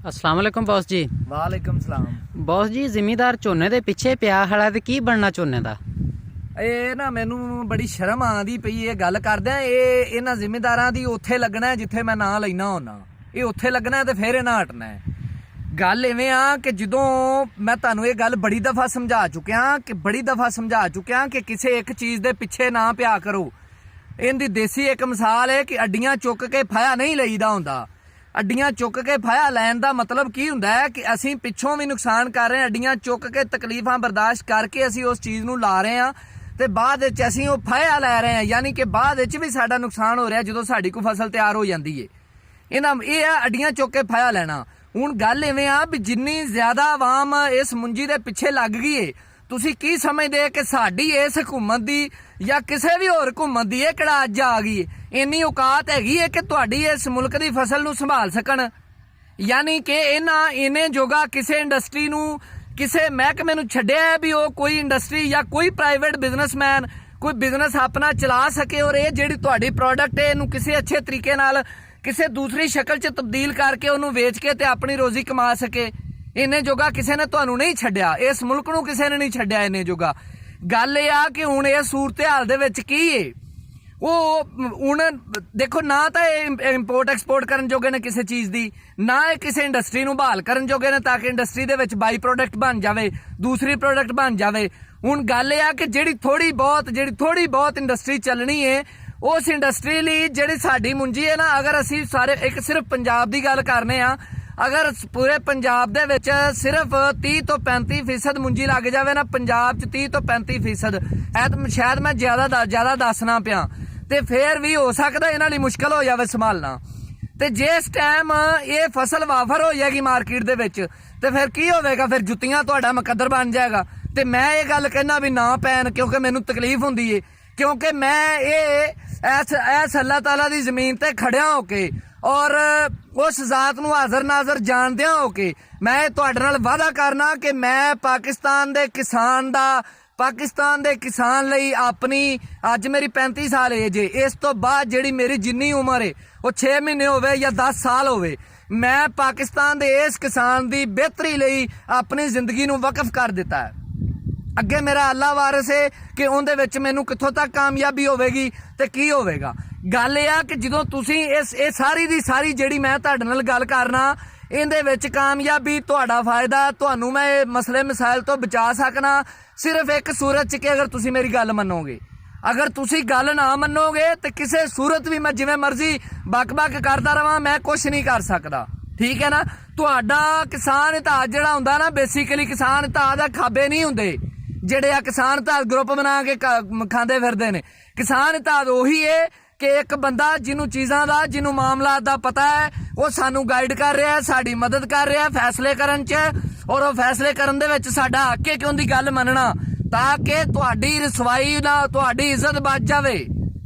अस्सलाम वालेकुम बॉस जी। वालेकुम सलाम। बॉस जी ਜ਼ਿਮੀਦਾਰ ਝੋਨੇ ਦੇ ਪਿੱਛੇ ਪਿਆ ਖੜਾ ਤੇ ਕੀ ਬਣਨਾ ਝੋਨੇ ਦਾ? ਇਹ ਨਾ ਮੈਨੂੰ ਬੜੀ ਸ਼ਰਮ ਆਉਂਦੀ ਪਈ ਇਹ ਗੱਲ ਕਰਦਿਆਂ। ਇਹ ਇਹਨਾਂ ਜ਼ਿਮੀਦਾਰਾਂ ਦੀ ਉੱਥੇ ਲੱਗਣਾ ਜਿੱਥੇ ਮੈਂ ਨਾਂ ਲੈਣਾ ਹੁੰਨਾ। ਇਹ ਉੱਥੇ ਲੱਗਣਾ ਤੇ ਫਿਰ ਇਹਨਾਂ ਹਟਣਾ ਹੈ। ਗੱਲ ਇਵੇਂ ਆ ਕਿ ਜਦੋਂ ਮੈਂ ਤੁਹਾਨੂੰ ਇਹ ਗੱਲ ਬੜੀ ਦਫਾ ਸਮਝਾ ਚੁੱਕਿਆ ਕਿ ਕਿਸੇ ਇੱਕ ਚੀਜ਼ ਦੇ ਪਿੱਛੇ ਨਾ ਪਿਆ ਕਰੋ। ਇਹਦੀ ਦੇਸੀ ਇੱਕ ਮਿਸਾਲ ਹੈ ਕਿ ਅੱਡੀਆਂ ਚੁੱਕ ਕੇ ਫਾਇਆ ਨਹੀਂ ਲਈਦਾ ਹੁੰਦਾ। ਅੱਡੀਆਂ ਚੁੱਕ ਕੇ ਫਾਇਆ ਲੈਣ ਦਾ ਮਤਲਬ ਕੀ ਹੁੰਦਾ ਹੈ ਕਿ ਅਸੀਂ ਪਿੱਛੋਂ ਵੀ ਨੁਕਸਾਨ ਕਰ ਰਹੇ ਹਾਂ। ਅੱਡੀਆਂ ਚੁੱਕ ਕੇ ਤਕਲੀਫਾਂ ਬਰਦਾਸ਼ਤ ਕਰਕੇ ਅਸੀਂ ਉਸ ਚੀਜ਼ ਨੂੰ ਲਾ ਰਹੇ ਹਾਂ ਤੇ ਬਾਅਦ ਵਿੱਚ ਅਸੀਂ ਉਹ ਫਾਇਆ ਲੈ ਰਹੇ ਹਾਂ, ਯਾਨੀ ਕਿ ਬਾਅਦ ਵਿੱਚ ਵੀ ਸਾਡਾ ਨੁਕਸਾਨ ਹੋ ਰਿਹਾ ਜਦੋਂ ਸਾਡੀ ਕੋਈ ਫਸਲ ਤਿਆਰ ਹੋ ਜਾਂਦੀ ਹੈ। ਇਹ ਆ ਅੱਡੀਆਂ ਚੁੱਕ ਕੇ ਫਾਇਆ ਲੈਣਾ। ਹੁਣ ਗੱਲ ਇਵੇਂ ਆ ਵੀ ਜਿੰਨੀ ਜ਼ਿਆਦਾ ਆਵਾਮ ਇਸ ਮੁੰਜੀ ਦੇ ਪਿੱਛੇ ਲੱਗ ਗਈ ਏ, ਤੁਸੀਂ ਕੀ ਸਮਝਦੇ ਕਿ ਸਾਡੀ ਇਸ ਹਕੂਮਤ ਦੀ ਜਾਂ ਕਿਸੇ ਵੀ ਹੋਰ ਹਕੂਮਤ ਦੀ ਇਹ ਕਿਹੜਾ ਅੱਜ ਆ ਗਈ ਹੈ ਇੰਨੀ ਔਕਾਤ ਹੈਗੀ ਹੈ ਕਿ ਤੁਹਾਡੀ ਇਸ ਮੁਲਕ ਦੀ ਫਸਲ ਨੂੰ ਸੰਭਾਲ ਸਕਣ? ਯਾਨੀ ਕਿ ਇਹਨੇ ਜੋਗਾ ਕਿਸੇ ਇੰਡਸਟਰੀ ਨੂੰ, ਕਿਸੇ ਮਹਿਕਮੇ ਨੂੰ ਛੱਡਿਆ ਵੀ ਉਹ ਕੋਈ ਇੰਡਸਟਰੀ ਜਾਂ ਕੋਈ ਪ੍ਰਾਈਵੇਟ ਬਿਜ਼ਨਸਮੈਨ ਕੋਈ ਬਿਜ਼ਨਸ ਆਪਣਾ ਚਲਾ ਸਕੇ ਔਰ ਇਹ ਜਿਹੜੀ ਤੁਹਾਡੀ ਪ੍ਰੋਡਕਟ ਹੈ ਇਹਨੂੰ ਕਿਸੇ ਅੱਛੇ ਤਰੀਕੇ ਨਾਲ ਕਿਸੇ ਦੂਸਰੀ ਸ਼ਕਲ 'ਚ ਤਬਦੀਲ ਕਰਕੇ ਉਹਨੂੰ ਵੇਚ ਕੇ ਤੇ ਆਪਣੀ ਰੋਜ਼ੀ ਕਮਾ ਸਕੇ। ਇੰਨੇ ਜੋਗਾ ਕਿਸੇ ਨੇ ਤੁਹਾਨੂੰ ਨਹੀਂ ਛੱਡਿਆ, ਇਸ ਮੁਲਕ ਨੂੰ ਕਿਸੇ ਨੇ ਨਹੀਂ ਛੱਡਿਆ ਇੰਨੇ ਜੋਗਾ। ਗੱਲ ਇਹ ਆ ਕਿ ਹੁਣ ਇਹ ਸੂਰਤ ਹਾਲ ਦੇ ਵਿੱਚ ਕੀ ਏ, ਉਹ ਹੁਣ ਦੇਖੋ ਨਾ ਤਾਂ ਇਹ ਇੰਪੋਰਟ ਐਕਸਪੋਰਟ ਕਰਨ ਜੋਗੇ ਨੇ ਕਿਸੇ ਚੀਜ਼ ਦੀ, ਨਾ ਇਹ ਕਿਸੇ ਇੰਡਸਟਰੀ ਨੂੰ ਬਹਾਲ ਕਰਨ ਜੋਗੇ ਨੇ ਤਾਂ ਕਿ ਇੰਡਸਟਰੀ ਦੇ ਵਿੱਚ ਬਾਈ ਪ੍ਰੋਡਕਟ ਬਣ ਜਾਵੇ, ਦੂਸਰੀ ਪ੍ਰੋਡਕਟ ਬਣ ਜਾਵੇ। ਹੁਣ ਗੱਲ ਇਹ ਆ ਕਿ ਜਿਹੜੀ ਥੋੜੀ ਬਹੁਤ ਇੰਡਸਟਰੀ ਚੱਲਣੀ ਏ ਉਸ ਇੰਡਸਟਰੀ ਲਈ ਜਿਹੜੀ ਸਾਡੀ ਮੁੰਜੀ ਹੈ ਨਾ, ਅਗਰ ਅਸੀਂ ਸਾਰੇ ਇੱਕ ਸਿਰਫ ਪੰਜਾਬ ਦੀ ਗੱਲ ਕਰਨੇ ਆ, ਅਗਰ ਪੂਰੇ ਪੰਜਾਬ ਦੇ ਵਿੱਚ ਸਿਰਫ 30 ਤੋਂ 35% ਮੁੰਜੀ ਲੱਗ ਜਾਵੇ ਨਾ, ਪੰਜਾਬ 'ਚ 30 ਤੋਂ 35%, ਸ਼ਾਇਦ ਮੈਂ ਜ਼ਿਆਦਾ ਦੱਸਣਾ ਪਿਆ, ਤੇ ਫੇਰ ਵੀ ਹੋ ਸਕਦਾ ਇਹਨਾਂ ਲਈ ਮੁਸ਼ਕਲ ਹੋ ਜਾਵੇ ਸੰਭਾਲਣਾ। ਤੇ ਜਿਸ ਟਾਈਮ ਇਹ ਫਸਲ ਵਾਫਰ ਹੋ ਜਾਏਗੀ ਮਾਰਕੀਟ ਦੇ ਵਿੱਚ ਤੇ ਫਿਰ ਕੀ ਹੋਵੇਗਾ? ਫਿਰ ਜੁੱਤੀਆਂ ਤੁਹਾਡਾ ਮੁਕੱਦਰ ਬਣ ਜਾਏਗਾ। ਤੇ ਮੈਂ ਇਹ ਗੱਲ ਕਹਿਣਾ ਵੀ ਨਾ ਪੈਣ, ਕਿਉਂਕਿ ਮੈਨੂੰ ਤਕਲੀਫ ਹੁੰਦੀ ਏ, ਕਿਉਂਕਿ ਮੈਂ ਐਸ ਅੱਲਾਹ ਤਾਲਾ ਦੀ ਜ਼ਮੀਨ ਤੇ ਖੜਿਆ ਹੋ ਕੇ ਔਰ ਉਸ ਜ਼ਾਤ ਨੂੰ ਹਾਜ਼ਰ ਨਾਜ਼ਰ ਜਾਣਦਿਆਂ ਹੋ ਕੇ ਮੈਂ ਤੁਹਾਡੇ ਨਾਲ ਵਾਅਦਾ ਕਰਨਾ ਕਿ ਮੈਂ ਪਾਕਿਸਤਾਨ ਦੇ ਕਿਸਾਨ ਲਈ ਆਪਣੀ, ਅੱਜ ਮੇਰੀ 35 ਸਾਲ ਏਜ ਏ, ਇਸ ਤੋਂ ਬਾਅਦ ਜਿਹੜੀ ਮੇਰੀ ਜਿੰਨੀ ਉਮਰ ਏ ਉਹ 6 ਮਹੀਨੇ ਹੋਵੇ ਜਾਂ 10 ਸਾਲ ਹੋਵੇ, ਮੈਂ ਪਾਕਿਸਤਾਨ ਦੇ ਇਸ ਕਿਸਾਨ ਦੀ ਬਿਹਤਰੀ ਲਈ ਆਪਣੀ ਜ਼ਿੰਦਗੀ ਨੂੰ ਵਕਫ ਕਰ ਦਿੱਤਾ ਹੈ। ਅੱਗੇ ਮੇਰਾ ਅੱਲਾ ਵਾਰਿਸ ਹੈ ਕਿ ਉਹਦੇ ਵਿੱਚ ਮੈਨੂੰ ਕਿੱਥੋਂ ਤੱਕ ਕਾਮਯਾਬੀ ਹੋਵੇਗੀ ਤੇ ਕੀ ਹੋਵੇਗਾ। ਗੱਲ ਇਹ ਆ ਕਿ ਜਦੋਂ ਤੁਸੀਂ ਇਹ ਸਾਰੀ ਦੀ ਸਾਰੀ ਜਿਹੜੀ ਮੈਂ ਤੁਹਾਡੇ ਨਾਲ ਗੱਲ ਕਰਨਾ, ਇਹਦੇ ਵਿੱਚ ਕਾਮਯਾਬੀ, ਤੁਹਾਡਾ ਫਾਇਦਾ, ਤੁਹਾਨੂੰ ਮੈਂ ਇਹ ਮਸਲੇ ਮਸਾਇਲ ਤੋਂ ਬਚਾ ਸਕਣਾ ਸਿਰਫ ਇੱਕ ਸੂਰਤ 'ਚ ਕਿ ਅਗਰ ਤੁਸੀਂ ਮੇਰੀ ਗੱਲ ਮੰਨੋਗੇ। ਅਗਰ ਤੁਸੀਂ ਗੱਲ ਨਾ ਮੰਨੋਗੇ ਤੇ ਕਿਸੇ ਸੂਰਤ ਵੀ ਮੈਂ ਜਿਵੇਂ ਮਰਜ਼ੀ ਬਕ ਕਰਦਾ ਰਵਾਂ, ਮੈਂ ਕੁਛ ਨਹੀਂ ਕਰ ਸਕਦਾ। ਠੀਕ ਹੈ ਨਾ? ਤੁਹਾਡਾ ਕਿਸਾਨ ਇਤਿਹਾਦ ਜਿਹੜਾ ਹੁੰਦਾ ਨਾ, ਬੇਸਿਕਲੀ ਕਿਸਾਨ ਇਤਿਹਾਦ ਦਾ ਖਾਬੇ ਨਹੀਂ ਹੁੰਦੇ ਜਿਹੜੇ ਆ ਕਿਸਾਨ ਇਤਿਹਾਦ ਗਰੁੱਪ ਬਣਾ ਕੇ ਖਾਂਦੇ ਫਿਰਦੇ ਨੇ। ਕਿਸਾਨ ਇਤਿਹਾਦ ਉਹੀ ਏ ਕਿ ਇੱਕ ਬੰਦਾ ਜਿਹਨੂੰ ਚੀਜ਼ਾਂ ਦਾ, ਜਿਹਨੂੰ ਮਾਮਲਾਤ ਦਾ ਪਤਾ ਹੈ, ਉਹ ਸਾਨੂੰ ਗਾਈਡ ਕਰ ਰਿਹਾ, ਸਾਡੀ ਮਦਦ ਕਰ ਰਿਹਾ ਫੈਸਲੇ ਕਰਨ 'ਚ, ਔਰ ਉਹ ਫੈਸਲੇ ਕਰਨ ਦੇ ਵਿੱਚ ਸਾਡਾ ਹੱਕ ਹੈ ਕਿ ਉਹਦੀ ਗੱਲ ਮੰਨਣਾ, ਤਾਂ ਕਿ ਤੁਹਾਡੀ ਰਸਵਾਈ ਨਾਲ ਤੁਹਾਡੀ ਇੱਜ਼ਤ ਬਚ ਜਾਵੇ,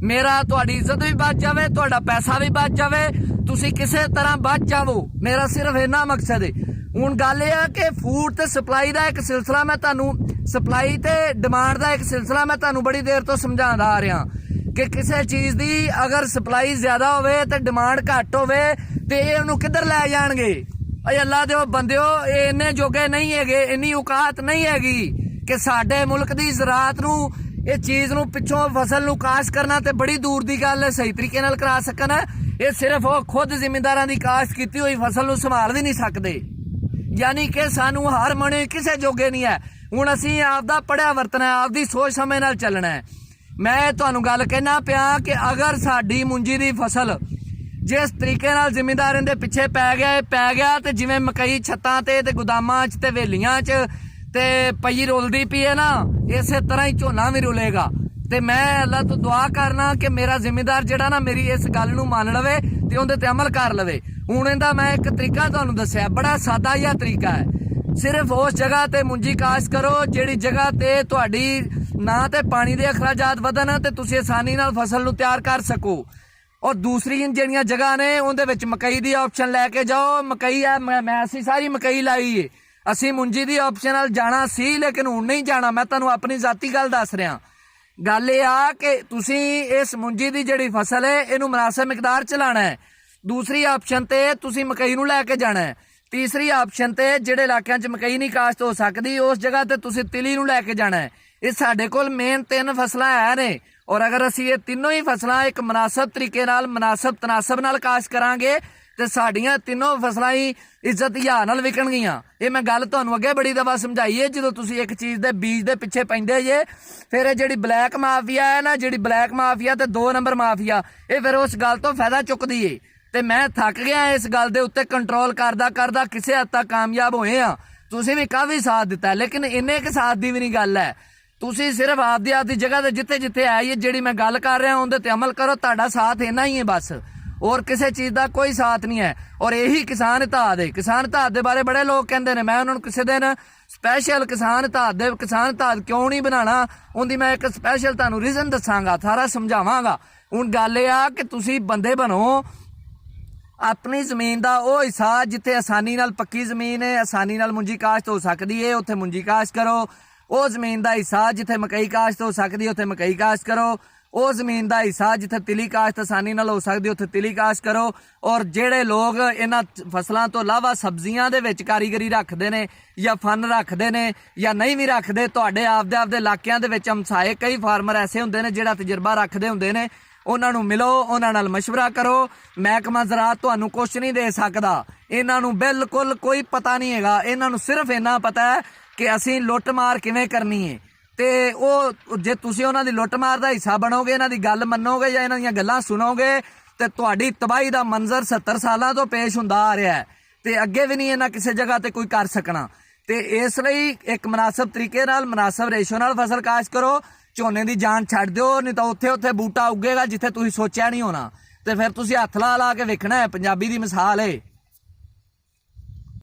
ਤੁਹਾਡੀ ਇੱਜ਼ਤ ਵੀ ਬਚ ਜਾਵੇ, ਤੁਹਾਡਾ ਪੈਸਾ ਵੀ ਬਚ ਜਾਵੇ, ਤੁਸੀਂ ਕਿਸੇ ਤਰ੍ਹਾਂ ਬਚ ਜਾਵੋ। ਮੇਰਾ ਸਿਰਫ ਇੰਨਾ ਮਕਸਦ ਹੈ। ਹੁਣ ਗੱਲ ਇਹ ਹੈ ਕਿ ਫੂਡ ਤੇ ਸਪਲਾਈ ਦਾ ਇੱਕ ਸਿਲਸਿਲਾ ਮੈਂ ਤੁਹਾਨੂੰ, ਸਪਲਾਈ ਤੇ ਡਿਮਾਂਡ ਦਾ ਇੱਕ ਸਿਲਸਿਲਾ ਮੈਂ ਤੁਹਾਨੂੰ ਬੜੀ ਦੇਰ ਤੋਂ ਸਮਝਾਉਂਦਾ ਆ ਰਿਹਾ ਕਿ ਕਿਸੇ ਚੀਜ਼ ਦੀ ਅਗਰ ਸਪਲਾਈ ਜ਼ਿਆਦਾ ਹੋਵੇ ਤੇ ਡਿਮਾਂਡ ਘੱਟ ਹੋਵੇ ਤੇ ਇਹ ਉਹਨੂੰ ਕਿੱਧਰ ਲੈ ਜਾਣਗੇ? ਅਏ ਅੱਲਾ ਦੇ ਬੰਦਿਓ, ਇਹ ਇੰਨੇ ਜੋਗੇ ਨਹੀਂ ਹੈਗੇ, ਇੰਨੀ ਔਕਾਤ ਨਹੀਂ ਹੈਗੀ ਕਿ ਸਾਡੇ ਮੁਲਕ ਦੀ ਜ਼ਰਾਤ ਨੂੰ, ਇਹ ਚੀਜ਼ ਨੂੰ, ਪਿੱਛੋਂ ਫਸਲ ਨੂੰ ਕਾਸ਼ਤ ਕਰਨਾ ਤੇ ਬੜੀ ਦੂਰ ਦੀ ਗੱਲ ਹੈ, ਸਹੀ ਤਰੀਕੇ ਨਾਲ ਕਰਾ ਸਕਣ। ਇਹ ਸਿਰਫ ਉਹ ਖੁਦ ਜ਼ਿਮੀਂਦਾਰਾਂ ਦੀ ਕਾਸ਼ਤ ਕੀਤੀ ਹੋਈ ਫਸਲ ਨੂੰ ਸੰਭਾਲ ਵੀ ਨਹੀਂ ਸਕਦੇ, ਯਾਨੀ ਕਿ ਸਾਨੂੰ ਹਾਰ ਮਣੇ ਕਿਸੇ ਜੋਗੇ ਨਹੀਂ ਹੈ। ਹੁਣ ਅਸੀਂ ਆਪਦਾ ਪੜਿਆ ਵਰਤਣਾ, ਆਪਦੀ ਸੋਚ ਸਮਝ ਨਾਲ ਚੱਲਣਾ ਹੈ। ਮੈਂ ਤੁਹਾਨੂੰ ਗੱਲ ਕਹਿਣਾ ਪਿਆ ਕਿ ਅਗਰ ਸਾਡੀ ਮੁੰਜੀ ਦੀ ਫਸਲ ਜਿਸ ਤਰੀਕੇ ਨਾਲ ਜ਼ਿਮੀਂਦਾਰਾਂ ਦੇ ਪਿੱਛੇ ਪੈ ਗਿਆ ਤੇ ਜਿਵੇਂ ਮਕਈ ਛੱਤਾਂ ਤੇ ਗੋਦਾਮਾਂ 'ਚ ਤੇ ਹਵੇਲੀਆਂ 'ਚ ਤੇ ਪਈ ਰੁਲਦੀ ਪਈ ਹੈ ਨਾ, ਇਸੇ ਤਰ੍ਹਾਂ ਹੀ ਝੋਨਾ ਵੀ ਰੁਲੇਗਾ। ਤੇ ਮੈਂ ਅੱਲਾ ਤੋਂ ਦੁਆ ਕਰਨਾ ਕਿ ਮੇਰਾ ਜ਼ਿਮੀਂਦਾਰ ਜਿਹੜਾ ਨਾ ਮੇਰੀ ਇਸ ਗੱਲ ਨੂੰ ਮੰਨ ਲਵੇ ਤੇ ਉਹਦੇ ਤੇ ਅਮਲ ਕਰ ਲਵੇ। ਹੁਣ ਇਹਦਾ ਮੈਂ ਇੱਕ ਤਰੀਕਾ ਤੁਹਾਨੂੰ ਦੱਸਿਆ, ਬੜਾ ਸਾਦਾ ਜਿਹਾ ਤਰੀਕਾ ਹੈ। ਸਿਰਫ ਉਸ ਜਗ੍ਹਾ ਤੇ ਮੁੰਜੀ ਕਾਸ਼ਤ ਕਰੋ ਜਿਹੜੀ ਜਗ੍ਹਾ ਤੇ ਤੁਹਾਡੀ ਨਾ ਤੇ ਪਾਣੀ ਦੇ ਅਖਰਾਜਾਤ ਵਧਣ ਤੇ ਤੁਸੀਂ ਆਸਾਨੀ ਨਾਲ ਫਸਲ ਨੂੰ ਤਿਆਰ ਕਰ ਸਕੋ, ਔਰ ਦੂਸਰੀ ਜਿਹੜੀਆਂ ਜਗ੍ਹਾ ਨੇ ਉਹਦੇ ਵਿੱਚ ਮਕਈ ਦੀ ਆਪਸ਼ਨ ਲੈ ਕੇ ਜਾਓ। ਮਕਈ ਹੈ, ਮੈਂ ਅਸੀਂ ਸਾਰੀ ਮਕਈ ਲਾਈ ਏ, ਅਸੀਂ ਮੁੰਜੀ ਦੀ ਆਪਸ਼ਨ ਨਾਲ ਜਾਣਾ ਸੀ ਲੇਕਿਨ ਹੁਣ ਨਹੀਂ ਜਾਣਾ। ਮੈਂ ਤੁਹਾਨੂੰ ਆਪਣੀ ਜ਼ਾਤੀ ਗੱਲ ਦੱਸ ਰਿਹਾ। ਗੱਲ ਇਹ ਆ ਕਿ ਤੁਸੀਂ ਇਸ ਮੁੰਜੀ ਦੀ ਜਿਹੜੀ ਫਸਲ ਹੈ ਇਹਨੂੰ ਮੁਨਾਸਿਬ ਮਿਕਦਾਰ ਚ ਲਾਣਾ ਹੈ। ਦੂਸਰੀ ਆਪਸ਼ਨ ਤੇ ਤੁਸੀਂ ਮਕਈ ਨੂੰ ਲੈ ਕੇ ਜਾਣਾ ਹੈ। ਤੀਸਰੀ ਆਪਸ਼ਨ ਤੇ ਜਿਹੜੇ ਇਲਾਕਿਆਂ 'ਚ ਮਕਈ ਨਹੀਂ ਕਾਸ਼ਤ ਹੋ ਸਕਦੀ ਉਸ ਜਗ੍ਹਾ ਤੇ ਤੁਸੀਂ ਤਿਲੀ ਨੂੰ ਲੈ ਕੇ ਜਾਣਾ ਹੈ। ਇਹ ਸਾਡੇ ਕੋਲ ਮੇਨ 3 ਫਸਲਾਂ ਹੈ ਨੇ ਔਰ ਅਗਰ ਅਸੀਂ ਇਹ ਤਿੰਨੋਂ ਹੀ ਫਸਲਾਂ ਇੱਕ ਮੁਨਾਸਬ ਤਰੀਕੇ ਨਾਲ ਮੁਨਾਸਬ ਤਨਾਸਬ ਨਾਲ ਕਾਸ਼ਤ ਕਰਾਂਗੇ ਤੇ ਸਾਡੀਆਂ ਤਿੰਨੋਂ ਫਸਲਾਂ ਹੀ ਇੱਜ਼ਤ ਹਿਆ ਨਾਲ ਵਿਕਣਗੀਆਂ। ਇਹ ਮੈਂ ਗੱਲ ਤੁਹਾਨੂੰ ਅੱਗੇ ਬੜੀ ਦਫਾ ਸਮਝਾਈ ਹੈ। ਜਦੋਂ ਤੁਸੀਂ ਇੱਕ ਚੀਜ਼ ਦੇ ਬੀਜ ਦੇ ਪਿੱਛੇ ਪੈਂਦੇ ਜੇ ਫਿਰ ਇਹ ਜਿਹੜੀ ਬਲੈਕ ਮਾਫੀਆ ਹੈ ਨਾ, ਜਿਹੜੀ ਬਲੈਕ ਮਾਫੀਆ ਤੇ 2 ਨੰਬਰ ਮਾਫੀਆ, ਇਹ ਫਿਰ ਉਸ ਗੱਲ ਤੋਂ ਫਾਇਦਾ ਚੁੱਕਦੀ ਏ। ਤੇ ਮੈਂ ਥੱਕ ਗਿਆ ਇਸ ਗੱਲ ਦੇ ਉੱਤੇ ਕੰਟਰੋਲ ਕਰਦਾ ਕਿਸੇ ਹੱਦ ਤੱਕ ਕਾਮਯਾਬ ਹੋਏ ਆ। ਤੁਸੀਂ ਵੀ ਕਾਫੀ ਸਾਥ ਦਿੱਤਾ ਲੇਕਿਨ ਇੰਨੇ ਕੁ ਸਾਥ ਦੀ ਵੀ ਨਹੀਂ ਗੱਲ ਹੈ। ਤੁਸੀਂ ਸਿਰਫ ਆਪਦੀ ਜਗ੍ਹਾ ਤੇ ਜਿੱਥੇ ਆਈ ਹੈ ਜਿਹੜੀ ਮੈਂ ਗੱਲ ਕਰ ਰਿਹਾ ਉਹਦੇ ਤੇ ਅਮਲ ਕਰੋ। ਤੁਹਾਡਾ ਸਾਥ ਇੰਨਾ ਹੀ ਹੈ ਬਸ, और किसी चीज़ का कोई साथ नहीं है। और यही किसान इतिहाद है। किसान इतिहाद के बारे बड़े लोग कहते हैं, मैं उन्होंने किसी दिन स्पैशल किसान इतिहाद क्यों नहीं बनाना उनकी मैं एक स्पैशल तुहानू रीजन दसांगा, सारा समझावांगा। हुण गल ये आ कि तुसी बंदे बनो अपनी जमीन का वो हिस्सा जिथे आसानी नाल पक्की जमीन है, आसानी नाल मुंजी काश्त हो सकती है, उत्थे मुंजी काश्त करो। वो जमीन का हिस्सा जिथे मकई काश्त हो सकती है उत्थे मकई काश्त करो। वो जमीन का हिस्सा जिथे तिली काश्त आसानी नाल हो सकती उत्थे तिली काश्त करो। और जेड़े लोग इन्हां फसलों तो इलावा सब्जियां दे विच कारीगरी रखते हैं या फन रखते हैं या नहीं भी रखते, तुहाडे आपदे इलाकिਆਂ ਦੇ ਵਿੱਚ हमसाए कई फार्मर ऐसे होंदे ने जिहड़ा तजर्बा रखते होंदे ने, ਉਹਨਾਂ ਨੂੰ ਮਿਲੋ, ਉਹਨਾਂ ਨਾਲ ਮਸ਼ਵਰਾ ਕਰੋ। ਮਹਿਕਮਾ ਜ਼ਰਾਅਤ ਤੁਹਾਨੂੰ ਕੁਛ ਨਹੀਂ ਦੇ ਸਕਦਾ। ਇਹਨਾਂ ਨੂੰ ਬਿਲਕੁਲ ਕੋਈ ਪਤਾ ਨਹੀਂ ਹੈਗਾ। ਇਹਨਾਂ ਨੂੰ ਸਿਰਫ ਇੰਨਾ ਪਤਾ ਹੈ ਕਿ ਅਸੀਂ ਲੁੱਟ ਮਾਰ ਕਿਵੇਂ ਕਰਨੀ ਹੈ। ਤੇ ਉਹ ਜੇ ਤੁਸੀਂ ਉਹਨਾਂ ਦੀ ਲੁੱਟ ਮਾਰ ਦਾ ਹਿੱਸਾ ਬਣੋਗੇ, ਇਹਨਾਂ ਦੀ ਗੱਲ ਮੰਨੋਗੇ ਜਾਂ ਇਹਨਾਂ ਦੀਆਂ ਗੱਲਾਂ ਸੁਣੋਗੇ ਤੇ ਤੁਹਾਡੀ ਤਬਾਹੀ ਦਾ ਮੰਜ਼ਰ 70 ਸਾਲਾਂ ਤੋਂ ਪੇਸ਼ ਹੁੰਦਾ ਆ ਰਿਹਾ ਹੈ ਤੇ ਅੱਗੇ ਵੀ ਨਹੀਂ ਇਹਨਾਂ ਕਿਸੇ ਜਗ੍ਹਾ ਤੇ ਕੋਈ ਕਰ ਸਕਣਾ। ਤੇ ਇਸ ਲਈ ਇੱਕ ਮੁਨਾਸਬ ਤਰੀਕੇ ਨਾਲ ਮੁਨਾਸਬ ਰੇਸ਼ੋ ਨਾਲ ਫਸਲ ਕਾਸ਼ਤ ਕਰੋ। ਝੋਨੇ ਦੀ ਜਾਨ ਛੱਡ ਦਿਓ, ਨਹੀਂ ਤਾਂ ਉੱਥੇ ਬੂਟਾ ਉੱਗੇਗਾ ਜਿੱਥੇ ਤੁਸੀਂ ਸੋਚਿਆ ਨਹੀਂ ਹੋਣਾ ਤੇ ਫਿਰ ਤੁਸੀਂ ਹੱਥ ਲਾ ਕੇ ਵੇਖਣਾ ਹੈ। ਪੰਜਾਬੀ ਦੀ ਮਿਸਾਲ ਹੈ।